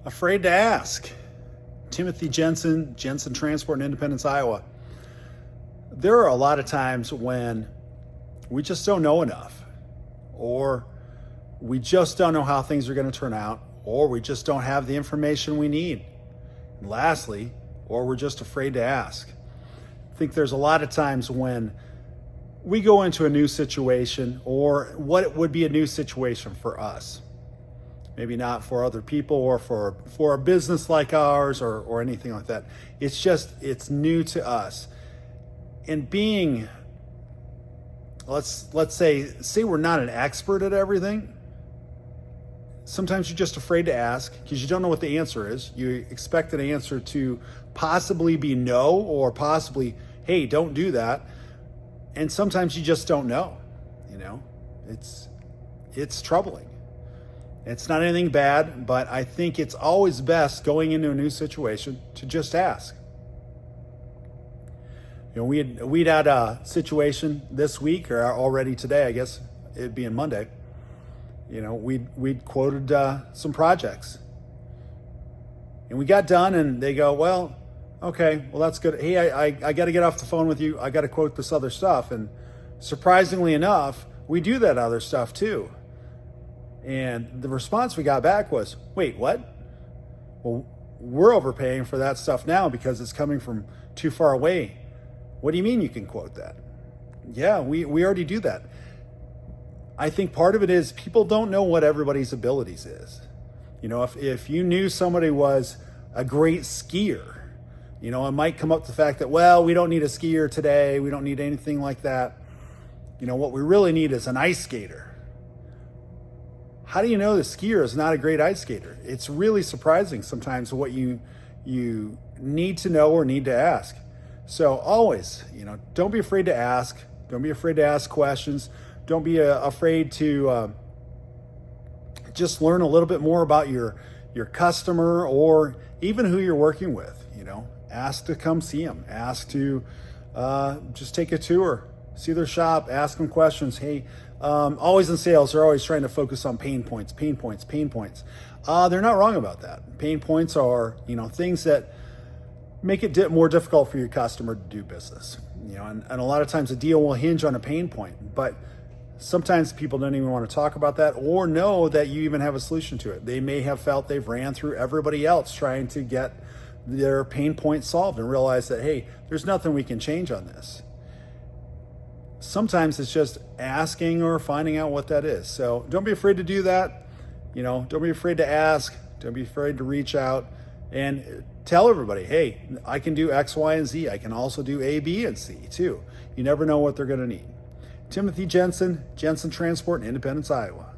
Afraid to ask. Timothy Jensen, Jensen Transport in Independence, Iowa. There are a lot of times when we just don't know enough, or we just don't know how things are going to turn out, or we just don't have the information we need. And lastly, or we're just afraid to ask. I think there's a lot of times when we go into a new situation, or what would be a new situation for us. Maybe not for other people or for a business like ours or anything like that. It's new to us. And being, let's say we're not an expert at everything. Sometimes you're just afraid to ask because you don't know what the answer is. You expect an answer to possibly be no, or possibly, hey, don't do that. And sometimes you just don't know. It's troubling. It's not anything bad, but I think it's always best going into a new situation to just ask. We'd had a situation this week, or already today, I guess it'd be on Monday. We'd quoted some projects, and we got done, and they go, well, okay, well, that's good. Hey, I got to get off the phone with you. I got to quote this other stuff. And surprisingly enough, we do that other stuff too. And the response we got back was, wait, what? Well, we're overpaying for that stuff now because it's coming from too far away. What do you mean you can quote that? Yeah, we already do that. I think part of it is people don't know what everybody's abilities is. If you knew somebody was a great skier, it might come up to the fact that, well, we don't need a skier today. We don't need anything like that. What we really need is an ice skater. How do you know the skier is not a great ice skater? It's really surprising sometimes what you need to know or need to ask. So always, don't be afraid to ask. Don't be afraid to ask questions. Don't be afraid to just learn a little bit more about your customer, or even who you're working with. Ask to come see them. Ask to just take a tour, see their shop, ask them questions. Hey, always in sales, they're always trying to focus on pain points. They're not wrong about that. Pain points are, things that make it more difficult for your customer to do business. And a lot of times a deal will hinge on a pain point, but sometimes people don't even want to talk about that or know that you even have a solution to it. They may have felt they've ran through everybody else trying to get their pain point solved and realize that, hey, there's nothing we can change on this. Sometimes it's just asking or finding out what that is. So don't be afraid to do that. Don't be afraid to ask. Don't be afraid to reach out and tell everybody, hey, I can do X, Y, and Z. I can also do A, B, and C too. You never know what they're going to need. Timothy Jensen, Jensen Transport in Independence, Iowa.